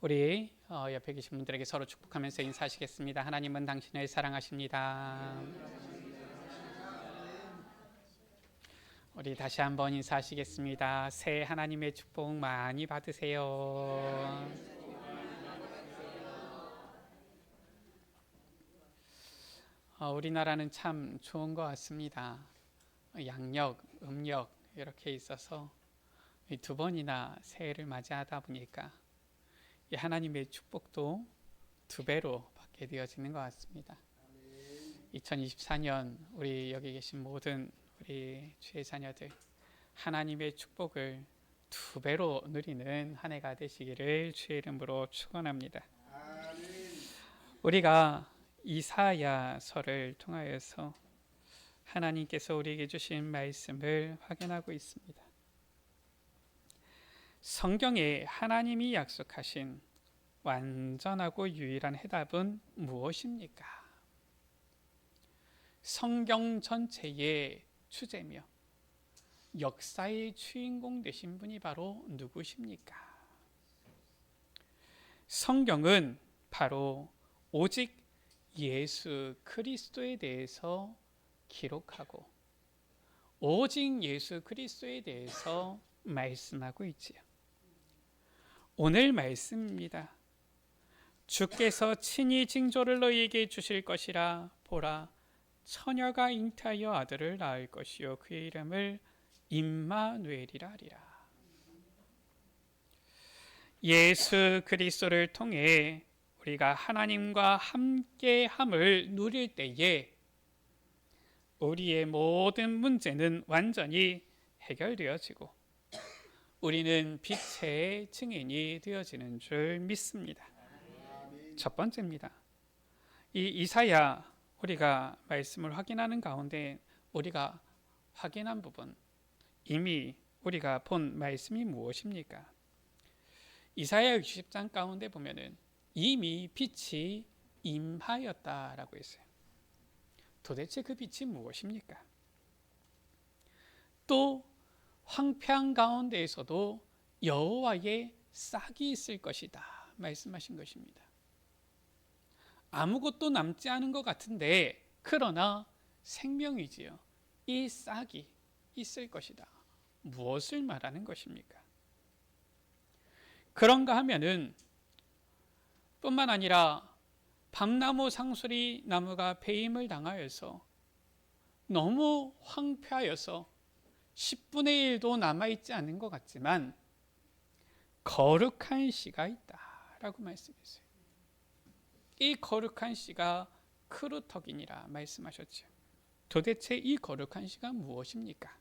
우리 옆에 계신 분들에게 서로 축복하면서 인사하시겠습니다. 하나님은 당신을 사랑하십니다. 우리 다시 한번 인사하시겠습니다. 새해 하나님의 축복 많이 받으세요. 우리나라는 참 좋은 것 같습니다. 양력, 음력 이렇게 있어서 두 번이나 새해를 맞이하다 보니까 이 하나님의 축복도 두 배로 받게 되어지는 것 같습니다. 2024년 우리 여기 계신 모든 우리 주의 자녀들 하나님의 축복을 두 배로 누리는 한 해가 되시기를 주의 이름으로 축원합니다. 우리가 이사야서를 통하여서 하나님께서 우리에게 주신 말씀을 확인하고 있습니다. 성경에 하나님이 약속하신 완전하고 유일한 해답은 무엇입니까? 성경 전체의 주제며 역사의 주인공 되신 분이 바로 누구십니까? 성경은 바로 오직 예수 그리스도에 대해서 기록하고 오직 예수 그리스도에 대해서 말씀하고 있지요. 오늘 말씀입니다. 주께서 친히 징조를 너희에게 주실 것이라. 보라, 처녀가 잉태하여 아들을 낳을 것이요 그의 이름을 임마누엘이라 하리라. 예수 그리스도를 통해 우리가 하나님과 함께함을 누릴 때에 우리의 모든 문제는 완전히 해결되어지고 우리는 빛의 증인이 되어지는 줄 믿습니다. 첫 번째입니다. 이 이사야 우리가 말씀을 확인하는 가운데 우리가 확인한 부분, 이미 우리가 본 말씀이 무엇입니까? 이사야 60장 가운데 보면은 이미 빛이 임하였다라고 했어요. 도대체 그 빛이 무엇입니까? 또 황폐한 가운데에서도 여호와의 싹이 있을 것이다 말씀하신 것입니다. 아무것도 남지 않은 것 같은데 그러나 생명이지요. 이 싹이 있을 것이다. 무엇을 말하는 것입니까? 그런가 하면은 뿐만 아니라 밤나무 상수리 나무가 배임을 당하여서 너무 황폐하여서 10분의 1도 남아있지 않은 것 같지만 거룩한 씨가 있다라고 말씀했어요. 이 거룩한 씨가 크루터긴이라 말씀하셨죠. 도대체 이 거룩한 씨가 무엇입니까?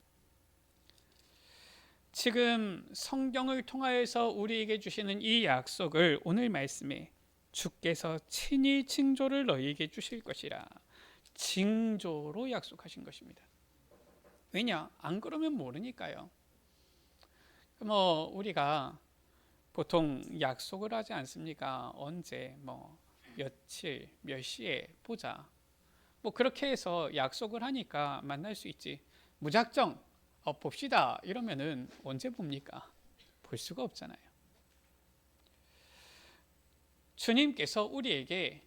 지금 성경을 통하여서 우리에게 주시는 이 약속을 오늘 말씀에 주께서 친히 징조를 너희에게 주실 것이라 징조로 약속하신 것입니다. 왜냐? 안 그러면 모르니까요. 우리가 보통 약속을 하지 않습니까? 언제 며칠 몇 시에 보자. 그렇게 해서 약속을 하니까 만날 수 있지. 무작정 봅시다 이러면은 언제 봅니까? 볼 수가 없잖아요. 주님께서 우리에게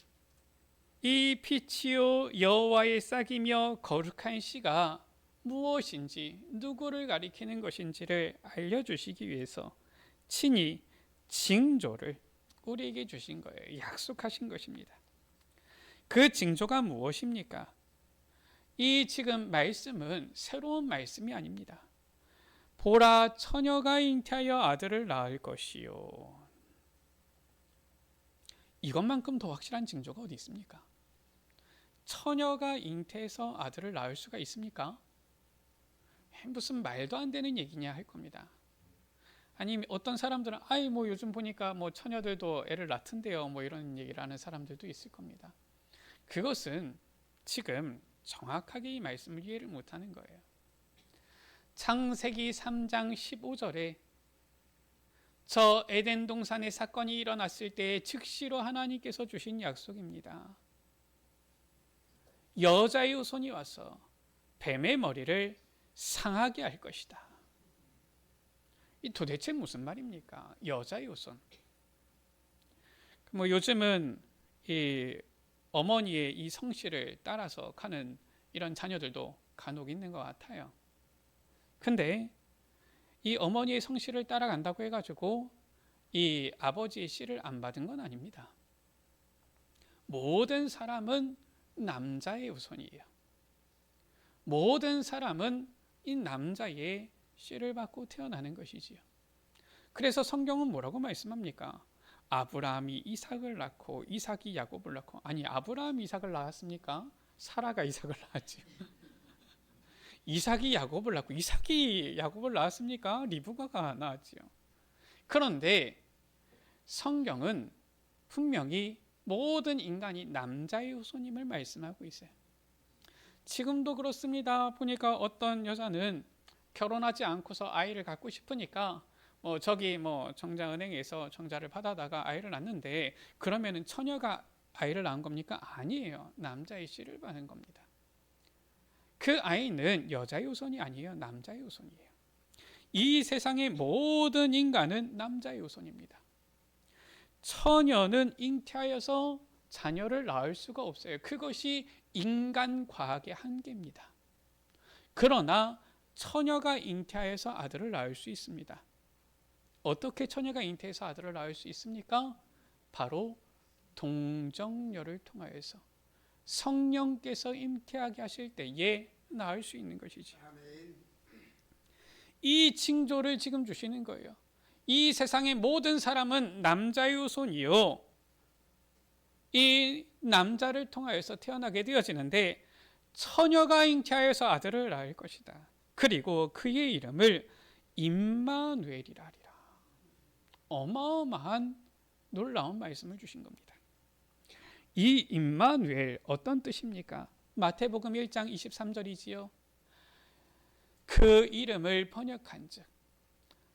이 빛이요 여호와의 싹이며 거룩한 씨가 무엇인지 누구를 가리키는 것인지를 알려주시기 위해서 친히 징조를 우리에게 주신 거예요. 약속하신 것입니다. 그 징조가 무엇입니까? 이 지금 말씀은 새로운 말씀이 아닙니다. 보라, 처녀가 잉태하여 아들을 낳을 것이요. 이것만큼 더 확실한 징조가 어디 있습니까? 처녀가 잉태해서 아들을 낳을 수가 있습니까? 무슨 말도 안 되는 얘기냐 할 겁니다. 아니 어떤 사람들은 요즘 보니까 처녀들도 애를 낳던데요 이런 얘기를 하는 사람들도 있을 겁니다. 그것은 지금 정확하게 이 말씀을 이해를 못하는 거예요. 창세기 3장 15절에 저 에덴 동산의 사건이 일어났을 때 즉시로 하나님께서 주신 약속입니다. 여자의 후손이 와서 뱀의 머리를 상하게 할 것이다. 이 도대체 무슨 말입니까? 여자의 후손. 뭐 요즘은 이 어머니의 이 성씨를 따라서 가는 이런 자녀들도 간혹 있는 것 같아요. 근데 이 어머니의 성씨를 따라간다고 해가지고 이 아버지의 씨를 안 받은 건 아닙니다. 모든 사람은 남자의 후손이에요. 모든 사람은 이 남자의 씨를 받고 태어나는 것이지요. 그래서 성경은 뭐라고 말씀합니까? 아브라함이 이삭을 낳고 이삭이 야곱을 낳고, 아니 아브라함이 이삭을 낳았습니까? 사라가 이삭을 낳았지요. 이삭이 야곱을 낳고 이삭이 야곱을 낳았습니까? 리브가가 낳았지요. 그런데 성경은 분명히 모든 인간이 남자의 후손임을 말씀하고 있어요. 지금도 그렇습니다. 보니까 어떤 여자는 결혼하지 않고서 아이를 갖고 싶으니까 저기 정자은행에서 정자를 받아다가 아이를 낳는데, 그러면은 처녀가 아이를 낳은 겁니까? 아니에요. 남자의 씨를 받는 겁니다. 그 아이는 여자의 후손이 아니에요. 남자의 후손이에요. 이 세상의 모든 인간은 남자의 후손입니다. 처녀는 잉태하여서 자녀를 낳을 수가 없어요. 그것이 인간 과학의 한계입니다. 그러나 처녀가 잉태하여서 아들을 낳을 수 있습니다. 어떻게 처녀가 잉태해서 아들을 낳을 수 있습니까? 바로 동정녀를 통하여서 성령께서 잉태하게 하실 때에 낳을 수 있는 것이죠. 이 징조를 지금 주시는 거예요. 이 세상의 모든 사람은 남자의 후손이요, 이 남자를 통하여서 태어나게 되어지는데 처녀가 잉태하여서 아들을 낳을 것이다. 그리고 그의 이름을 임마누엘이라 하리라. 어마어마한 놀라운 말씀을 주신 겁니다. 이 임마누엘 어떤 뜻입니까? 마태복음 1장 23절이지요. 그 이름을 번역한즉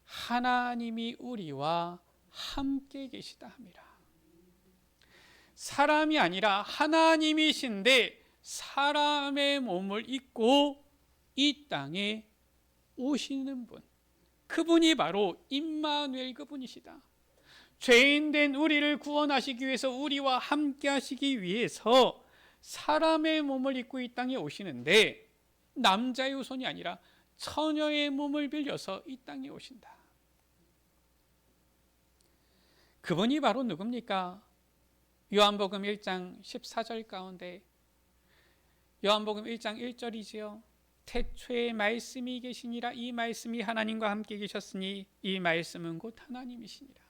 하나님이 우리와 함께 계시다 함이라. 사람이 아니라 하나님이신데 사람의 몸을 입고 이 땅에 오시는 분, 그분이 바로 임마누엘 그분이시다. 죄인된 우리를 구원하시기 위해서, 우리와 함께 하시기 위해서 사람의 몸을 입고 이 땅에 오시는데 남자의 후손이 아니라 처녀의 몸을 빌려서 이 땅에 오신다. 그분이 바로 누굽니까? 요한복음 1장 14절 가운데, 요한복음 1장 1절이지요. 태초에 말씀이 계시니라. 이 말씀이 하나님과 함께 계셨으니 이 말씀은 곧 하나님이시니라.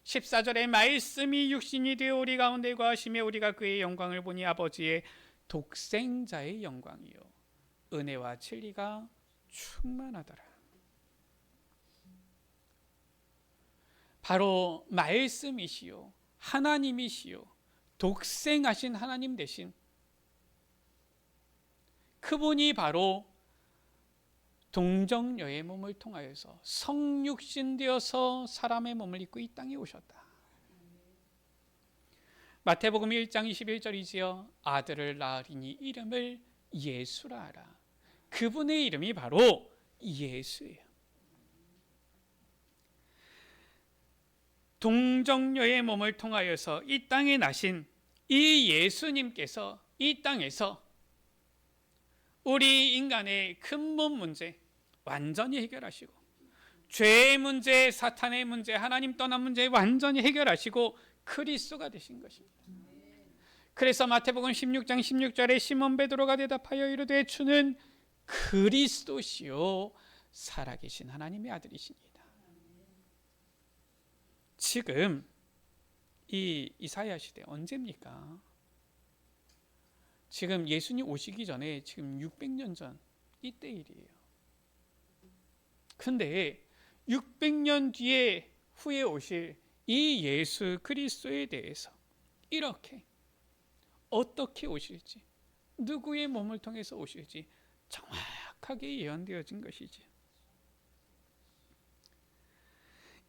14절에 말씀이 육신이 되어 우리 가운데 거하시며 우리가 그의 영광을 보니 아버지의 독생자의 영광이요 은혜와 진리가 충만하더라. 바로 말씀이시요 하나님이시요 독생하신 하나님 대신 그분이 바로 동정녀의 몸을 통하여서 성육신 되어서 사람의 몸을 입고 이 땅에 오셨다. 마태복음 1장 21절이지요. 아들을 낳으리니 이름을 예수라 하라. 그분의 이름이 바로 예수예요. 동정녀의 몸을 통하여서 이 땅에 나신 이 예수님께서 이 땅에서 우리 인간의 근본 문제 완전히 해결하시고, 죄의 문제, 사탄의 문제, 하나님 떠난 문제 완전히 해결하시고 그리스도가 되신 것입니다. 그래서 마태복음 16장 16절에 시몬 베드로가 대답하여 이르되 주는 그리스도시요 살아계신 하나님의 아들이시니이다. 지금 이 이사야 시대 언제입니까? 지금 예수님 오시기 전에 지금 600년 전 이때 일이에요. 근데 600년 뒤에 후에 오실 이 예수 그리스도에 대해서 이렇게 어떻게 오실지, 누구의 몸을 통해서 오실지 정확하게 예언되어진 것이지.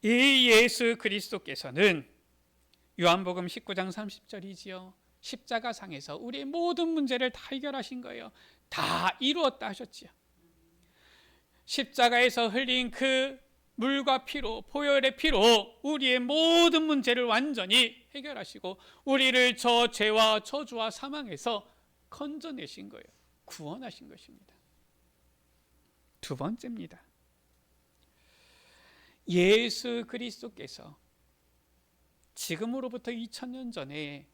이 예수 그리스도께서는 요한복음 19장 30절이지요. 십자가상에서 우리의 모든 문제를 다 해결하신 거예요. 다 이루었다 하셨지요. 십자가에서 흘린 그 물과 피로, 보혈의 피로 우리의 모든 문제를 완전히 해결하시고 우리를 저 죄와 저주와 사망에서 건져내신 거예요. 구원하신 것입니다. 두 번째입니다. 예수 그리스도께서 지금으로부터 2000년 전에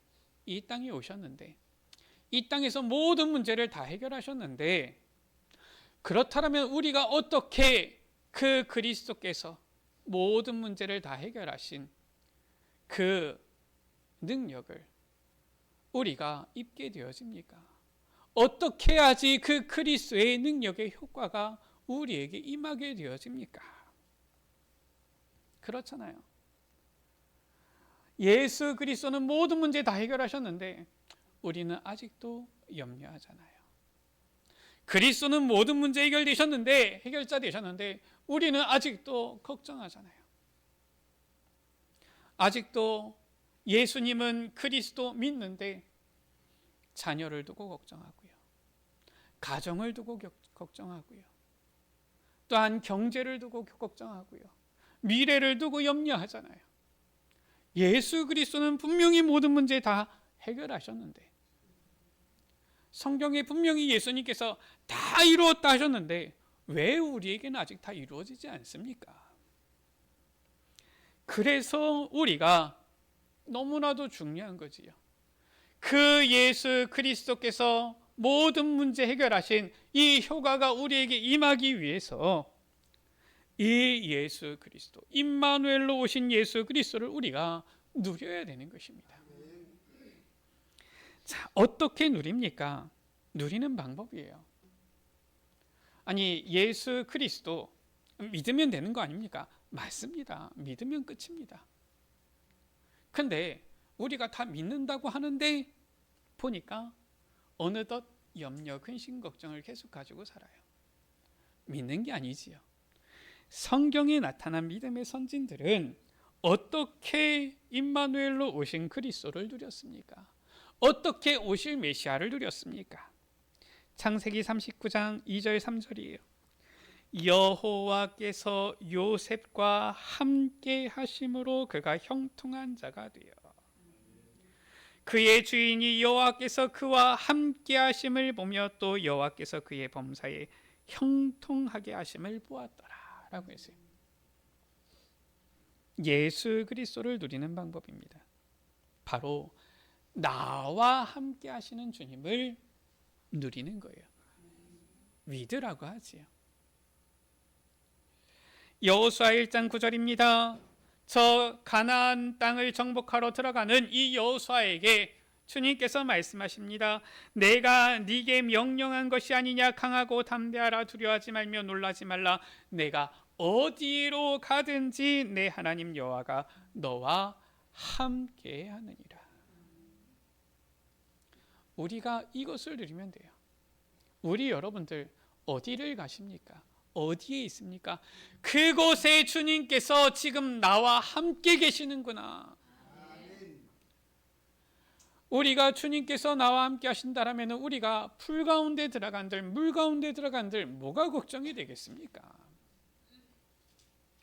이 땅에 오셨는데, 이 땅에서 모든 문제를 다 해결하셨는데, 그렇다면 우리가 어떻게 그 그리스도께서 모든 문제를 다 해결하신 그 능력을 우리가 입게 되어집니까? 어떻게 해야지 그 그리스도의 능력의 효과가 우리에게 임하게 되어집니까? 그렇잖아요. 예수 그리스도는 모든 문제 다 해결하셨는데 우리는 아직도 염려하잖아요. 그리스도는 모든 문제 해결되셨는데, 해결자 되셨는데 우리는 아직도 걱정하잖아요. 아직도 예수님은 그리스도 믿는데 자녀를 두고 걱정하고요, 가정을 두고 걱정하고요, 또한 경제를 두고 걱정하고요, 미래를 두고 염려하잖아요. 예수 그리스도는 분명히 모든 문제 다 해결하셨는데, 성경에 분명히 예수님께서 다 이루었다 하셨는데 왜 우리에게는 아직 다 이루어지지 않습니까? 그래서 우리가 너무나도 중요한 거지요. 그 예수 그리스도께서 모든 문제 해결하신 이 효과가 우리에게 임하기 위해서 이 예수 그리스도, 임마누엘로 오신 예수 그리스도를 우리가 누려야 되는 것입니다. 자, 어떻게 누립니까? 누리는 방법이에요. 아니, 예수 그리스도 믿으면 되는 거 아닙니까? 맞습니다. 믿으면 끝입니다. 근데 우리가 다 믿는다고 하는데 보니까 어느덧 염려, 근심, 걱정을 계속 가지고 살아요. 믿는 게 아니지요. 성경에 나타난 믿음의 선진들은 어떻게 임마누엘로 오신 그리스도를 누렸습니까? 어떻게 오실 메시아를 누렸습니까? 창세기 39장 2절 3절이에요. 여호와께서 요셉과 함께 하심으로 그가 형통한 자가 되어 그의 주인이 여호와께서 그와 함께 하심을 보며 또 여호와께서 그의 범사에 형통하게 하심을 보았더라 라고 했어요. 예수 그리스도를 누리는 방법입니다. 바로 나와 함께 하시는 주님을 누리는 거예요. 위드라고 하지요. 여호수아 1장 9절입니다. 저 가나안 땅을 정복하러 들어가는 이 여호수아에게 주님께서 말씀하십니다. 내가 네게 명령한 것이 아니냐. 강하고 담대하라. 두려워하지 말며 놀라지 말라. 내가 어디로 가든지 내 하나님 여호와가 너와 함께 하느니라. 우리가 이것을 누리면 돼요. 우리 여러분들 어디를 가십니까? 어디에 있습니까? 그곳에 주님께서 지금 나와 함께 계시는구나. 우리가 주님께서 나와 함께 하신다라면 우리가 풀 가운데 들어간들, 물 가운데 들어간들 뭐가 걱정이 되겠습니까?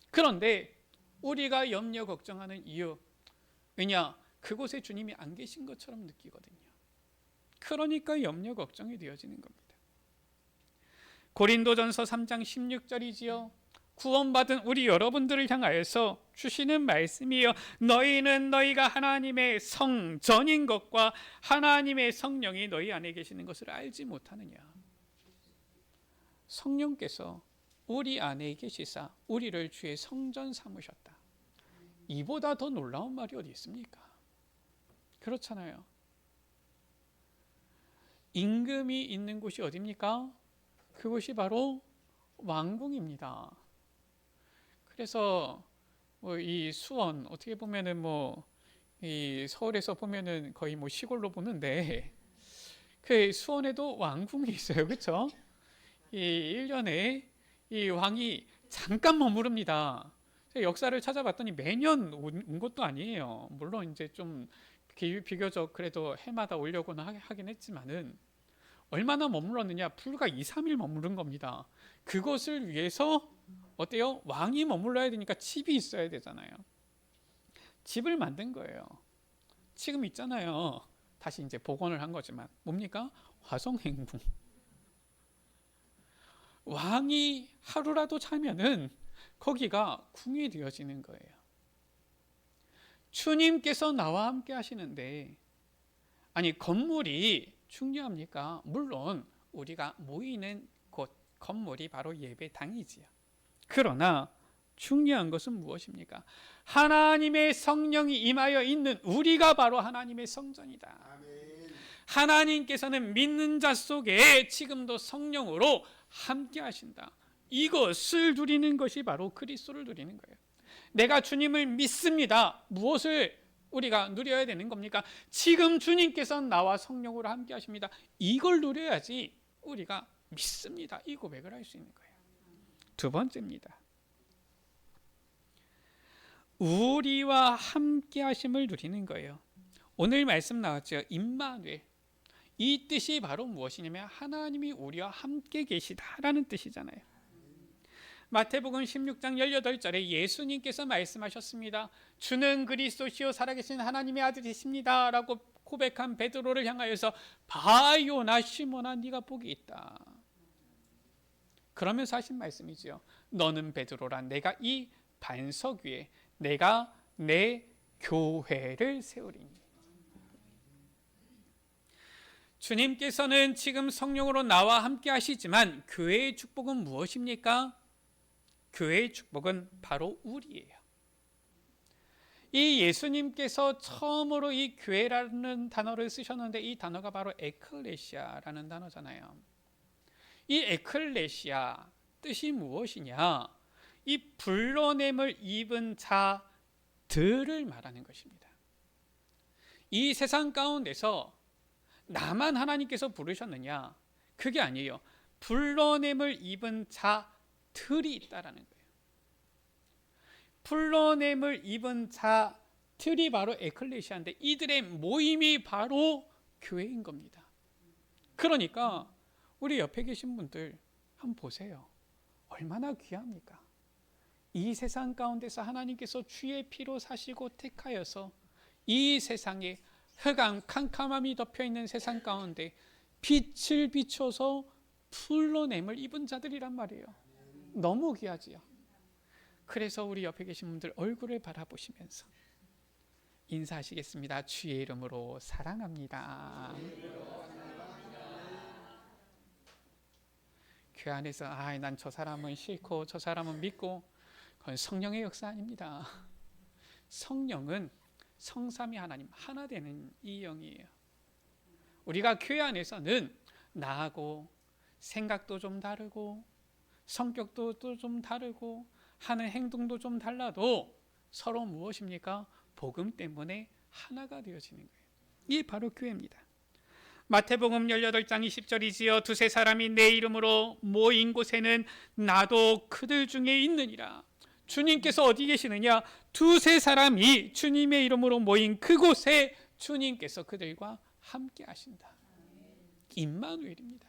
그런데 우리가 염려 걱정하는 이유, 왜냐? 그곳에 주님이 안 계신 것처럼 느끼거든요. 그러니까 염려 걱정이 되어지는 겁니다. 고린도전서 3장 16절이지요. 구원받은 우리 여러분들을 향하여서 주시는 말씀이요. 너희는 너희가 하나님의 성전인 것과 하나님의 성령이 너희 안에 계시는 것을 알지 못하느냐. 성령께서 우리 안에 계시사 우리를 주의 성전 삼으셨다. 이보다 더 놀라운 말이 어디 있습니까? 그렇잖아요. 임금이 있는 곳이 어디입니까? 그곳이 바로 왕궁입니다. 그래서 이 수원 어떻게 보면은 이 서울에서 보면은 거의 시골로 보는데 그 수원에도 왕궁이 있어요. 그렇죠? 이 1년에 이 왕이 잠깐 머무릅니다. 역사를 찾아봤더니 매년 온 것도 아니에요. 물론 이제 좀 비교적 그래도 해마다 오려고는 하긴 했지만은 얼마나 머물렀느냐? 불과 2, 3일 머무른 겁니다. 그것을 위해서 어때요? 왕이 머물러야 되니까 집이 있어야 되잖아요. 집을 만든 거예요. 지금 있잖아요. 다시 이제 복원을 한 거지만 뭡니까? 화성행궁. 왕이 하루라도 자면은 거기가 궁이 되어지는 거예요. 주님께서 나와 함께 하시는데, 아니 건물이 중요합니까? 물론 우리가 모이는 곳, 건물이 바로 예배당이지요. 그러나 중요한 것은 무엇입니까? 하나님의 성령이 임하여 있는 우리가 바로 하나님의 성전이다. 아멘. 하나님께서는 믿는 자 속에 지금도 성령으로 함께 하신다. 이것을 누리는 것이 바로 그리스도를 누리는 거예요. 내가 주님을 믿습니다. 무엇을 우리가 누려야 되는 겁니까? 지금 주님께서 나와 성령으로 함께 하십니다. 이걸 누려야지 우리가 믿습니다. 이 고백을 할 수 있는 거예요. 두 번째입니다. 우리와 함께 하심을 누리는 거예요. 오늘 말씀 나왔죠. 임마누엘. 이 뜻이 바로 무엇이냐면 하나님이 우리와 함께 계시다라는 뜻이잖아요. 마태복음 16장 18절에 예수님께서 말씀하셨습니다. 주는 그리스도시요 살아계신 하나님의 아들이십니다 라고 고백한 베드로를 향하여서 바요나 시몬아 네가 복이 있다. 그러면서 하신 말씀이지요. 너는 베드로라 내가 이 반석 위에 내가 내 교회를 세우리니. 주님께서는 지금 성령으로 나와 함께 하시지만 교회의 축복은 무엇입니까? 교회의 축복은 바로 우리예요. 이 예수님께서 처음으로 이 교회라는 단어를 쓰셨는데 이 단어가 바로 에클레시아라는 단어잖아요. 이 에클레시아 뜻이 무엇이냐? 이 불러냄을 입은 자들을 말하는 것입니다. 이 세상 가운데서 나만 하나님께서 부르셨느냐? 그게 아니에요. 불러냄을 입은 자들이 있다라는 거예요. 불러냄을 입은 자들이 바로 에클레시아인데 이들의 모임이 바로 교회인 겁니다. 그러니까 우리 옆에 계신 분들 한번 보세요. 얼마나 귀합니까? 이 세상 가운데서 하나님께서 주의 피로 사시고 택하여서 이 세상에 흑암 캄캄함이 덮여있는 세상 가운데 빛을 비춰서 불러냄을 입은 자들이란 말이에요. 너무 귀하지요. 그래서 우리 옆에 계신 분들 얼굴을 바라보시면서 인사하시겠습니다. 주의 이름으로 사랑합니다. 교회 안에서 난 저 사람은 싫고 저 사람은 믿고, 그건 성령의 역사 아닙니다. 성령은 성삼위 하나님 하나 되는 이 영이에요. 우리가 교회 안에서는 나하고 생각도 좀 다르고 성격도 또 좀 다르고 하는 행동도 좀 달라도 서로 무엇입니까? 복음 때문에 하나가 되어지는 거예요. 이게 바로 교회입니다. 마태복음 18장 20절이지요. 두세 사람이 내 이름으로 모인 곳에는 나도 그들 중에 있느니라. 주님께서 어디 계시느냐? 두세 사람이 주님의 이름으로 모인 그곳에 주님께서 그들과 함께 하신다. 임마누엘입니다.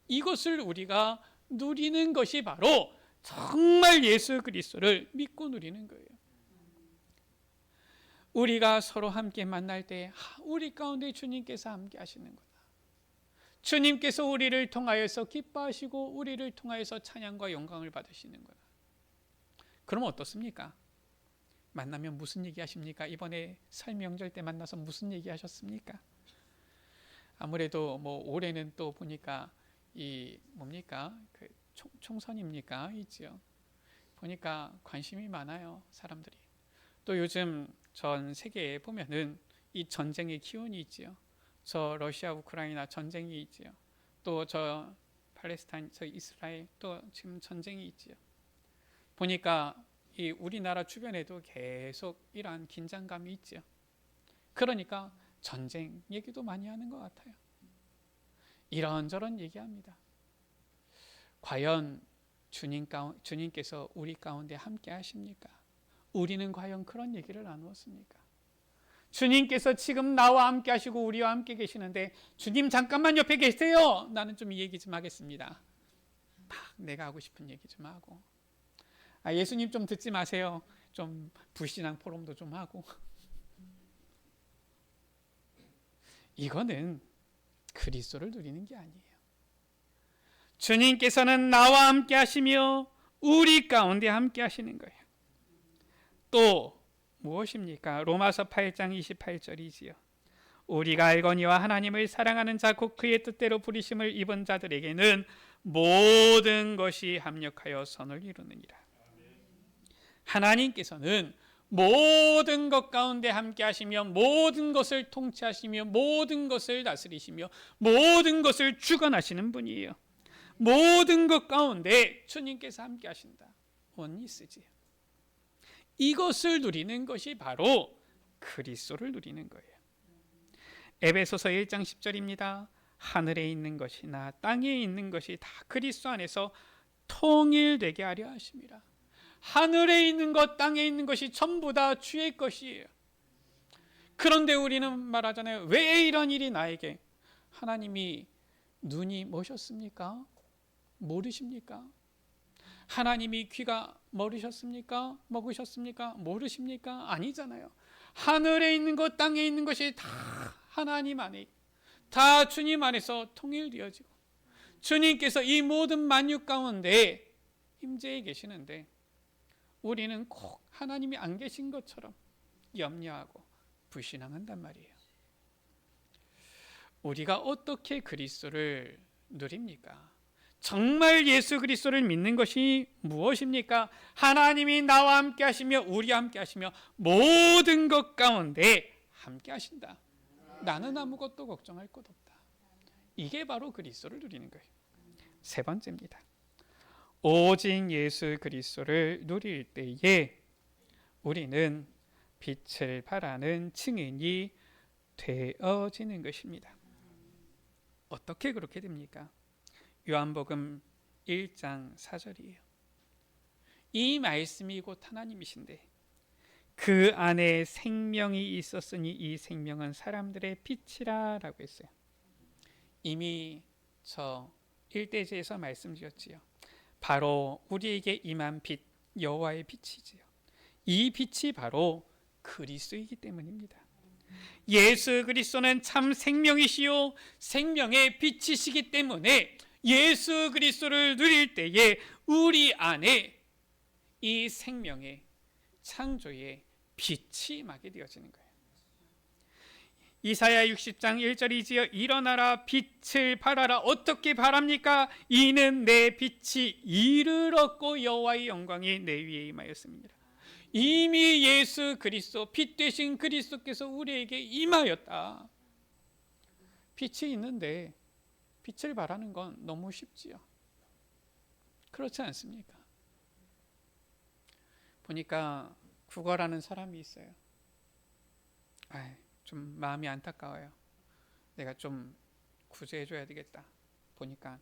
이것을 우리가 누리는 것이 바로 정말 예수 그리스도를 믿고 누리는 거예요. 우리가 서로 함께 만날 때 우리 가운데 주님께서 함께 하시는구나. 주님께서 우리를 통하여서 기뻐하시고 우리를 통하여서 찬양과 영광을 받으시는구나. 그럼 어떻습니까? 만나면 무슨 얘기 하십니까? 이번에 설 명절 때 만나서 무슨 얘기 하셨습니까? 아무래도 올해는 또 보니까 이 뭡니까? 그 총선입니까? 있지요. 보니까 관심이 많아요, 사람들이. 또 요즘 전 세계에 보면은 이 전쟁의 기운이 있지요. 저 러시아 우크라이나 전쟁이 있지요. 또 저 팔레스타인, 저 이스라엘 또 지금 전쟁이 있지요. 보니까 이 우리나라 주변에도 계속 이러한 긴장감이 있지요. 그러니까 전쟁 얘기도 많이 하는 것 같아요. 이런저런 얘기합니다. 과연 주님께서 우리 가운데 함께 하십니까? 우리는 과연 그런 얘기를 나누었습니까? 주님께서 지금 나와 함께 하시고 우리와 함께 계시는데 주님 잠깐만 옆에 계세요. 나는 좀 이 얘기 좀 하겠습니다. 막 내가 하고 싶은 얘기 좀 하고 예수님 좀 듣지 마세요. 좀 불신앙 포럼도 좀 하고. 이거는 그리스도를 누리는 게 아니에요. 주님께서는 나와 함께 하시며 우리 가운데 함께 하시는 거예요. 또 무엇입니까? 로마서 8장 28절이지요. 우리가 알거니와 하나님을 사랑하는 자 곧 그의 뜻대로 부르심을 입은 자들에게는 모든 것이 합력하여 선을 이루느니라. 하나님께서는 모든 것 가운데 함께 하시며 모든 것을 통치하시며 모든 것을 다스리시며 모든 것을 주관하시는 분이에요. 모든 것 가운데 주님께서 함께 하신다. 원리 쓰지요. 이것을 누리는 것이 바로 그리스도를 누리는 거예요. 에베소서 1장 10절입니다. 하늘에 있는 것이나 땅에 있는 것이 다 그리스도 안에서 통일되게 하려 하심이라. 하늘에 있는 것, 땅에 있는 것이 전부 다 주의 것이에요. 그런데 우리는 말하잖아요. 왜 이런 일이 나에게? 하나님이 눈이 머셨습니까? 모르십니까? 하나님이 귀가 머르셨습니까? 먹으셨습니까? 모르십니까? 아니잖아요. 하늘에 있는 것, 땅에 있는 것이 다 하나님 안에, 다 주님 안에서 통일되어지고 주님께서 이 모든 만유 가운데 임재해 계시는데 우리는 꼭 하나님이 안 계신 것처럼 염려하고 불신앙한단 말이에요. 우리가 어떻게 그리스도를 누립니까? 정말 예수 그리스도를 믿는 것이 무엇입니까? 하나님이 나와 함께 하시며 우리와 함께 하시며 모든 것 가운데 함께 하신다. 나는 아무것도 걱정할 것 없다. 이게 바로 그리스도를 누리는 거예요. 세 번째입니다. 오직 예수 그리스도를 누릴 때에 우리는 빛을 발하는 증인이 되어지는 것입니다. 어떻게 그렇게 됩니까? 요한복음 1장 4절이에요. 이 말씀이 곧 하나님이신데 그 안에 생명이 있었으니 이 생명은 사람들의 빛이라 라고 했어요. 이미 저 1대지에서 말씀드렸지요. 바로 우리에게 임한 빛, 여호와의 빛이지요. 이 빛이 바로 그리스도이기 때문입니다. 예수 그리스도는 참 생명이시요 생명의 빛이시기 때문에 예수 그리스도를 누릴 때에 우리 안에 이 생명의 창조의 빛이 임하게 되어지는 거예요. 이사야 60장 1절이지요. 일어나라 빛을 발하라. 어떻게 발합니까? 이는 내 빛이 이를 얻고 여호와의 영광이 내 위에 임하였습니다. 이미 예수 그리스도 빛 되신 그리스도께서 우리에게 임하였다. 빛이 있는데 빛을 발하는 건 너무 쉽지요. 그렇지 않습니까? 보니까 구걸하는 사람이 있어요. 좀 마음이 안타까워요. 내가 좀 구제해줘야 되겠다. 보니까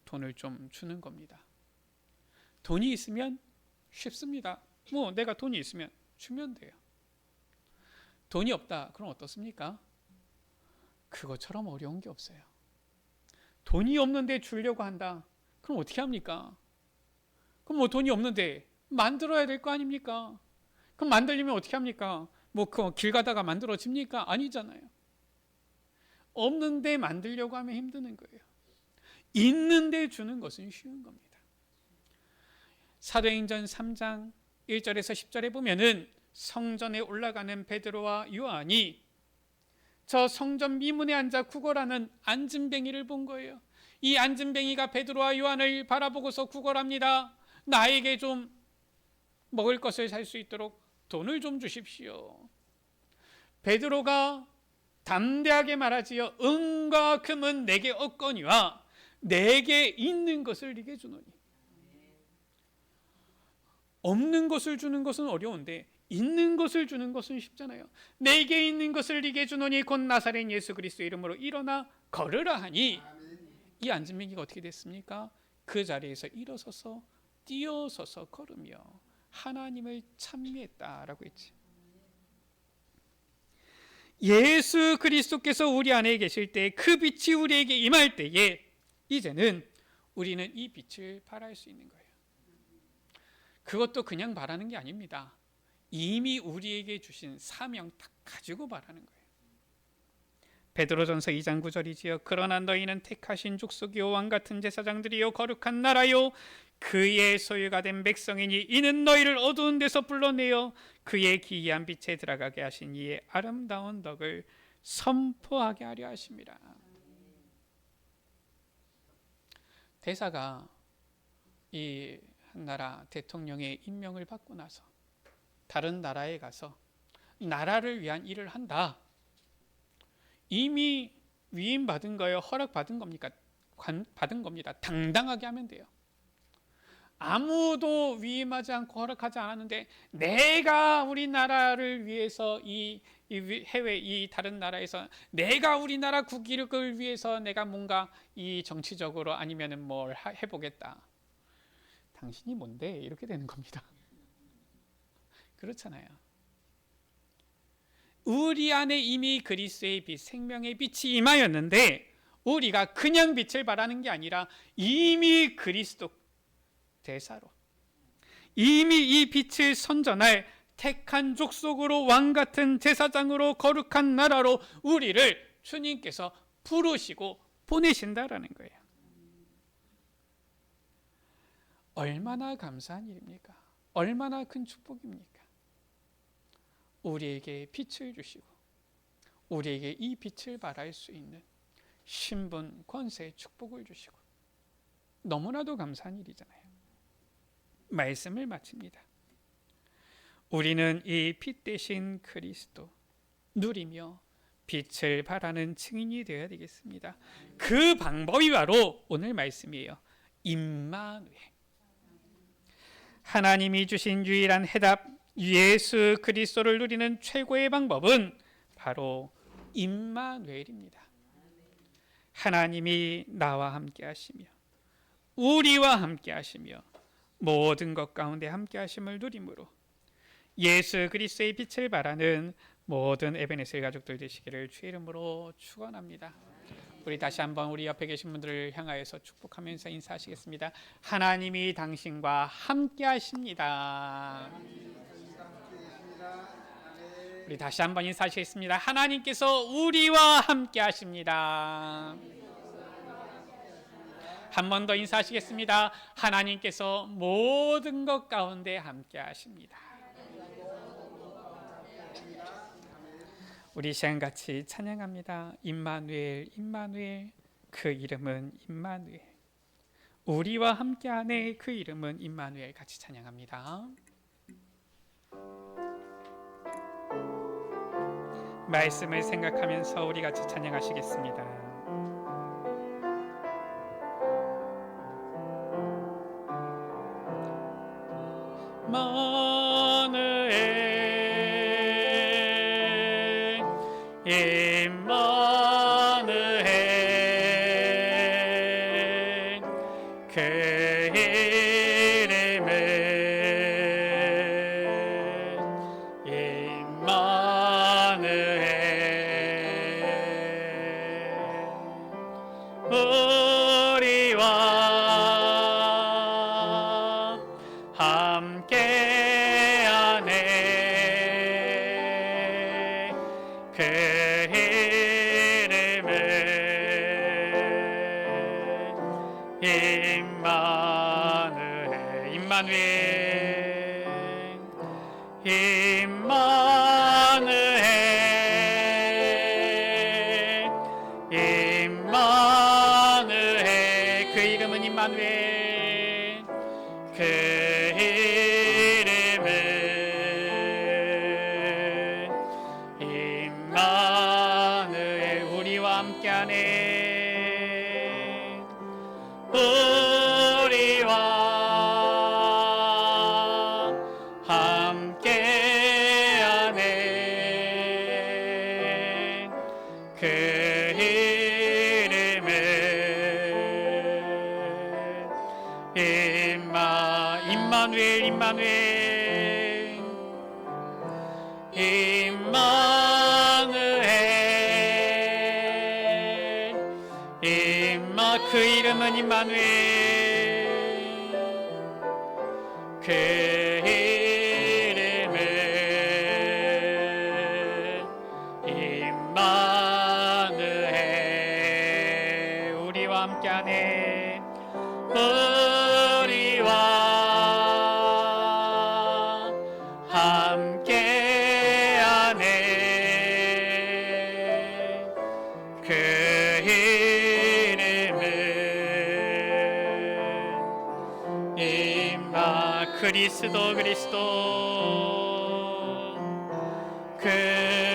돈을 좀 주는 겁니다. 돈이 있으면 쉽습니다. 내가 돈이 있으면 주면 돼요. 돈이 없다. 그럼 어떻습니까? 그것처럼 어려운 게 없어요. 돈이 없는데 주려고 한다. 그럼 어떻게 합니까? 그럼 돈이 없는데 만들어야 될 거 아닙니까? 그럼 만들려면 어떻게 합니까? 길 가다가 만들어집니까? 아니잖아요. 없는데 만들려고 하면 힘드는 거예요. 있는데 주는 것은 쉬운 겁니다. 사도행전 3장 1절에서 10절에 보면은 성전에 올라가는 베드로와 요한이 저 성전 미문에 앉아 구걸하는 안진뱅이를 본 거예요. 이 안진뱅이가 베드로와 요한을 바라보고서 구걸합니다. 나에게 좀 먹을 것을 살 수 있도록 돈을 좀 주십시오. 베드로가 담대하게 말하지요. 은과 금은 내게 없거니와 내게 있는 것을 네게 주노니. 없는 것을 주는 것은 어려운데 있는 것을 주는 것은 쉽잖아요. 내게 있는 것을 네게 주노니 곧 나사렛 예수 그리스도 이름으로 일어나 걸으라 하니 이 안진뱅이가 어떻게 됐습니까? 그 자리에서 일어서서 뛰어서서 걸으며 하나님을 찬미했다라고 했지. 예수 그리스도께서 우리 안에 계실 때 그 빛이 우리에게 임할 때에 이제는 우리는 이 빛을 발할 수 있는 거예요. 그것도 그냥 바라는 게 아닙니다. 이미 우리에게 주신 사명 딱 가지고 바라는 거예요. 베드로전서 2장 9절이지요. 그러나 너희는 택하신 족속이요 왕 같은 제사장들이요 거룩한 나라요 그의 소유가 된 백성이니 이는 너희를 어두운 데서 불러내어 그의 기이한 빛에 들어가게 하신 이의 아름다운 덕을 선포하게 하려 하심이라. 대사가 이 한 나라 대통령의 임명을 받고 나서 다른 나라에 가서 나라를 위한 일을 한다. 이미 위임받은 거예요? 허락받은 겁니까? 받은 겁니다. 당당하게 하면 돼요. 아무도 위임하지 않고 허락하지 않았는데 내가 우리나라를 위해서 이 해외 이 다른 나라에서 내가 우리나라 국익을 위해서 내가 뭔가 이 정치적으로 아니면은 뭘 해보겠다. 당신이 뭔데? 이렇게 되는 겁니다. 그렇잖아요. 우리 안에 이미 그리스도의 빛, 생명의 빛이 임하였는데 우리가 그냥 빛을 발하는 게 아니라 이미 그리스도 대사로 이미 이 빛을 선전할 택한 족속으로 왕 같은 제사장으로 거룩한 나라로 우리를 주님께서 부르시고 보내신다라는 거예요. 얼마나 감사한 일입니까? 얼마나 큰 축복입니까? 우리에게 빛을 주시고 우리에게 이 빛을 발할 수 있는 신분, 권세, 축복을 주시고 너무나도 감사한 일이잖아요. 말씀을 마칩니다. 우리는 이 빛 대신 그리스도 누리며 빛을 발하는 증인이 되어야 되겠습니다. 그 방법이 바로 오늘 말씀이에요. 임마누엘. 하나님이 주신 유일한 해답, 예수 그리스도를 누리는 최고의 방법은 바로 임마누엘입니다. 하나님이 나와 함께 하시며 우리와 함께 하시며 모든 것 가운데 함께 하심을 누림으로 예수 그리스도의 빛을 발하는 모든 에베네셀 가족들 되시기를 주의 이름으로 축원합니다. 우리 다시 한번 우리 옆에 계신 분들을 향하여서 축복하면서 인사하시겠습니다. 하나님이 당신과 함께 하십니다. 우리 다시 한번 인사하시겠습니다. 하나님께서 우리와 함께 하십니다. 한 번 더 인사하시겠습니다. 하나님께서 모든 것 가운데 함께 하십니다. 우리 시간 같이 찬양합니다. 임마누엘, 임마누엘, 그 이름은 임마누엘. 우리와 함께하네, 그 이름은 임마누엘. 같이 찬양합니다. 말씀을 생각하면서 우리 같이 찬양하시겠습니다. 임마누엘 그 이름은 임마누엘 우리와 함께하네 그 임마누엘 임마누엘 임마누엘 임마누엘 그 이름은 임마누엘 그 이름은 임마누엘 우리와 함께하네 우리와 함께하네 그 이름은 임마누엘 임마누엘 임마누엘 그 이름은 임마누엘 그 함께하네. 우리와 함께하네. 그 이름은 임마 그리스도 그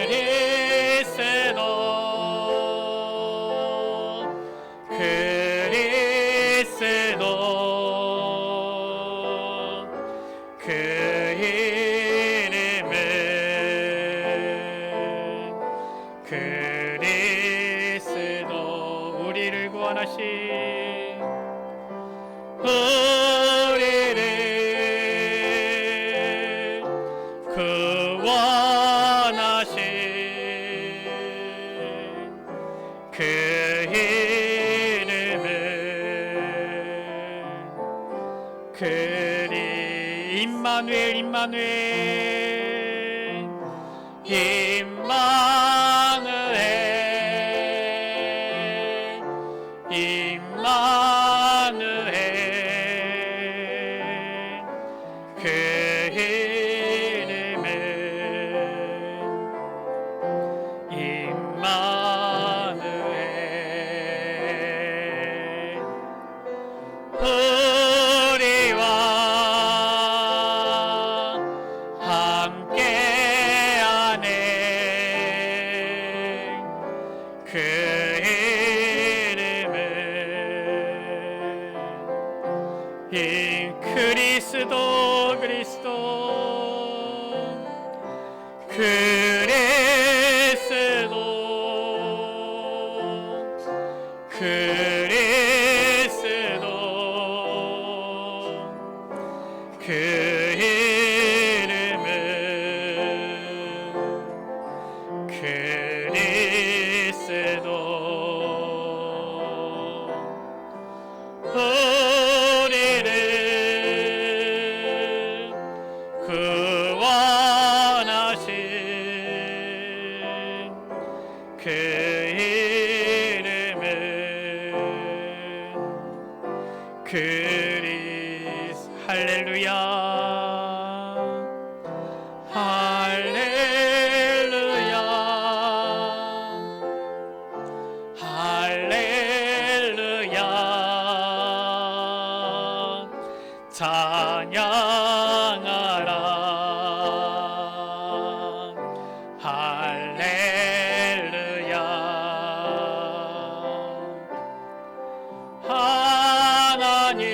이름은 그리스도 우리를 구원하신 우리를 구원하신 그 이름은 임마누엘 그 이름은 임마누엘. 우리와 함께하네. 그 이름은 그 이름은 그리스도 우리를 구원하신 그 이름은 할렐루야 할렐루야 할렐루야 찬양하라 할렐루야 하나님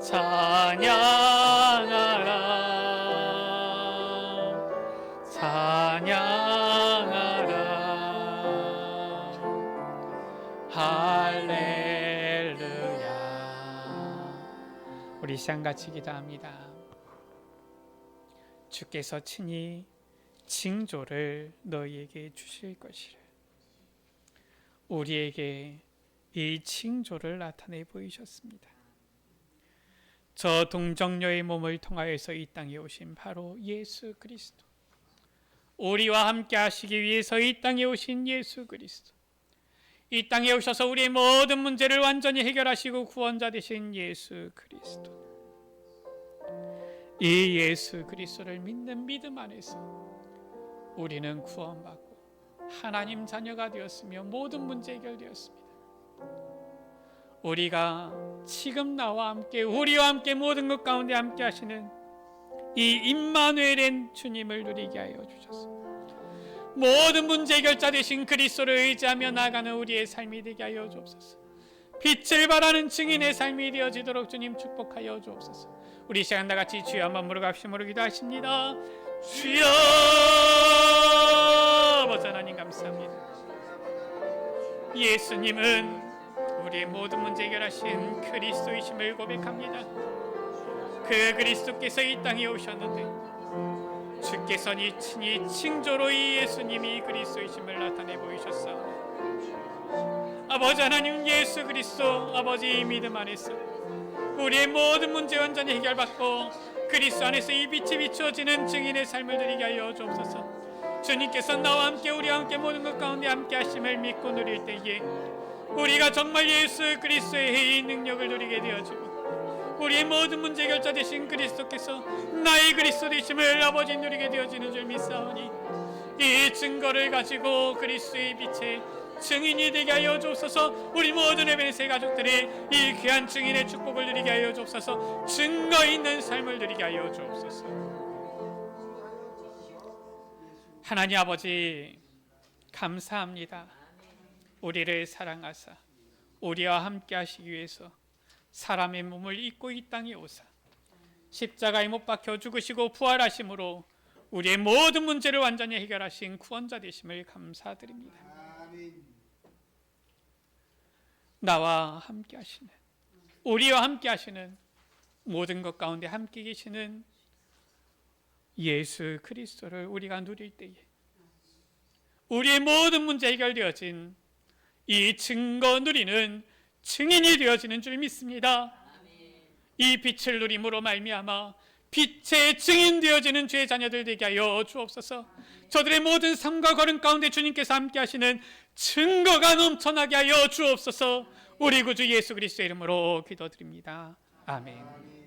찬양하라 찬양하라 할렐루야. 우리 시간같이 기도합니다. 주께서 친히 징조를 너희에게 주실 것이라. 우리에게 이 징조를 나타내 보이셨습니다. 저 동정녀의 몸을 통하여서 이 땅에 오신 바로 예수 그리스도, 우리와 함께 하시기 위해서 이 땅에 오신 예수 그리스도, 이 땅에 오셔서 우리의 모든 문제를 완전히 해결하시고 구원자 되신 예수 그리스도, 이 예수 그리스도를 믿는 믿음 안에서 우리는 구원받고 하나님 자녀가 되었으며 모든 문제 해결되었습니다. 우리가 지금 나와 함께 우리와 함께 모든 것 가운데 함께 하시는 이 임마누엘의 주님을 누리게 하여 주셨습니다. 모든 문제 해결자 되신 그리스도를 의지하며 나아가는 우리의 삶이 되게 하여 주옵소서. 빛을 발하는 증인의 삶이 되어지도록 주님 축복하여 주옵소서. 우리 시간 다같이 주여 한번 무릎 기도하십니다. 주여 아버지 하나님 감사합니다. 예수님은 우리의 모든 문제 해결하신 그리스도이심을 고백합니다. 그 그리스도께서 이 땅에 오셨는데 주께서 친히 징조로 이 예수님이 그리스도이심을 나타내 보이셨사오니 아버지 하나님 예수 그리스도 아버지의 믿음 안에서 우리의 모든 문제 완전히 해결받고 그리스도 안에서 이 빛이 비추어지는 증인의 삶을 드리게 하여 주옵소서. 주님께서 나와 함께 우리와 함께 모든 것 가운데 함께 하심을 믿고 누릴 때에 우리가 정말 예수 그리스도의 해의 능력을 누리게 되어지고 우리의 모든 문제 해결자 되신 그리스도께서 나의 그리스도 되심을 아버지 누리게 되어지는 줄 믿사오니 이 증거를 가지고 그리스도의 빛에 증인이 되게 하여 주옵소서. 우리 모든 에베네세 가족들이 이 귀한 증인의 축복을 누리게 하여 주옵소서. 증거 있는 삶을 누리게 하여 주옵소서. 하나님 아버지 감사합니다. 우리를 사랑하사 우리와 함께 하시기 위해서 사람의 몸을 입고 이 땅에 오사 십자가에 못 박혀 죽으시고 부활하심으로 우리의 모든 문제를 완전히 해결하신 구원자 되심을 감사드립니다. 나와 함께 하시는 우리와 함께 하시는 모든 것 가운데 함께 계시는 예수 그리스도를 우리가 누릴 때에 우리의 모든 문제 해결되어진 이 증거 누리는 증인이 되어지는 줄 믿습니다. 이 빛을 누림으로 말미암아 빛의 증인 되어지는 주의 자녀들 되게 하여 주옵소서. 저들의 모든 삶과 걸음 가운데 주님께서 함께 하시는 증거가 넘쳐나게 하여 주옵소서. 우리 구주 예수 그리스도의 이름으로 기도드립니다. 아멘.